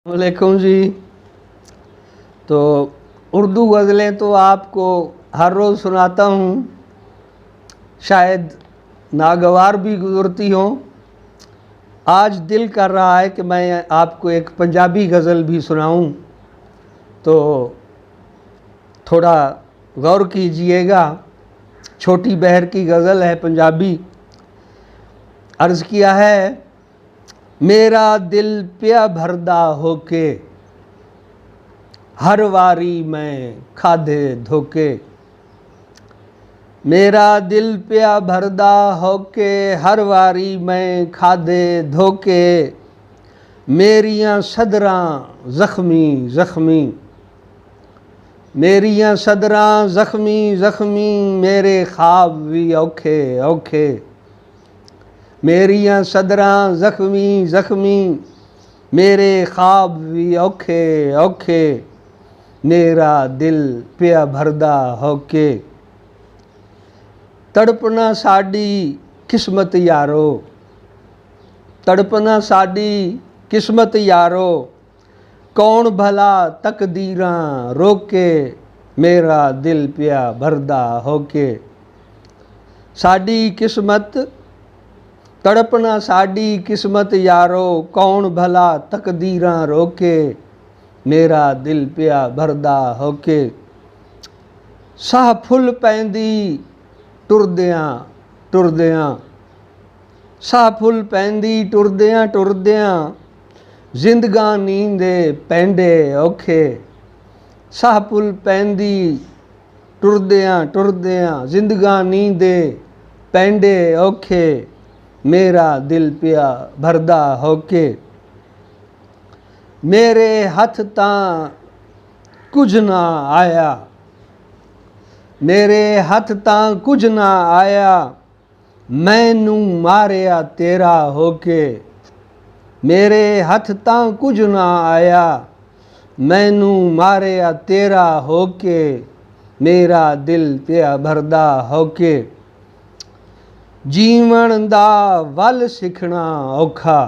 वालेकुम जी। तो उर्दू गज़लें तो आपको हर रोज़ सुनाता हूँ, शायद नागवार भी गुज़रती हों। आज दिल कर रहा है कि मैं आपको एक पंजाबी गज़ल भी सुनाऊँ, तो थोड़ा गौर कीजिएगा। छोटी बहर की गज़ल है पंजाबी। अर्ज़ किया है, मेरा दिल पिया भरदा होके, हर वारी मैं खाधे धोके। मेरा दिल पिया भरदा होके, हर वारी मैं खाधे धोके। मेरियां सदरां ज़ख्मी ज़ख्मी, मेरियां सदरां ज़ख्मी ज़ख्मी, मेरे ख्वाब भी औखे औखे। मेरियां सदरां ज़ख्मी ज़ख्मी, मेरे ख्वाब भी औखे औखे। मेरा दिल पिया भरदा होके। तड़पना साडी किस्मत यारो, तड़पना साडी किस्मत यारो, कौन भला तकदीरां रोके। मेरा दिल पिया भरदा होके। साडी किस्मत, तड़पना साडी किस्मत यारो, कौन भला तकदीरां रोके। मेरा दिल पिया भरदा होके। साह फुल पैंदी टुरदियां टुरदियां, साह फुल पैंदी टुरदियां टुरदियां, जिंदगानी दे पैंडे औखे। साह फुल पैंदी टुरदियां टुरदियां, जिंदगानी दे पैंडे औखे। मेरा दिल पिया भरदा होके। मेरे हथ तां कुछ ना आया, मेरे हथ तां कुछ ना आया, मैनू मारिया तेरा होके। मेरे हथ तां कुछ ना आया, मैनू मारिया तेरा होके। मेरा दिल पिया भरदा होके। जीवन दा वल सिखना औखा,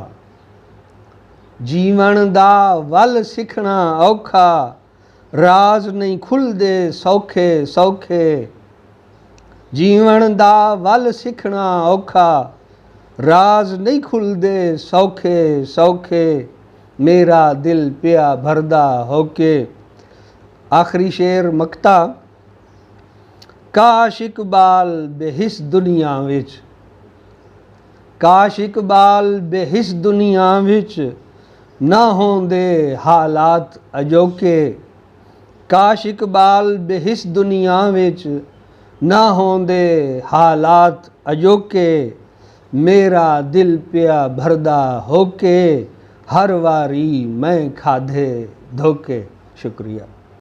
जीवन दा वल सिखना औखा, राज नहीं खुलदे सौखे सौखे। जीवन दा वल सिखना औखा, राज नहीं खुलदे सौखे सौखे। मेरा दिल पिया भरदा होके। आखिरी शेर मकता, काश इकबाल बेहिस दुनिया विच, काश इकबाल बेहिस दुनिया विच, ना होंदे हालात अजोके। काश इकबाल बेहिस दुनिया विच, ना होंदे हालात अजोके। मेरा दिल पिया भरदा होके, हर वारी मैं खाधे धोके। शुक्रिया।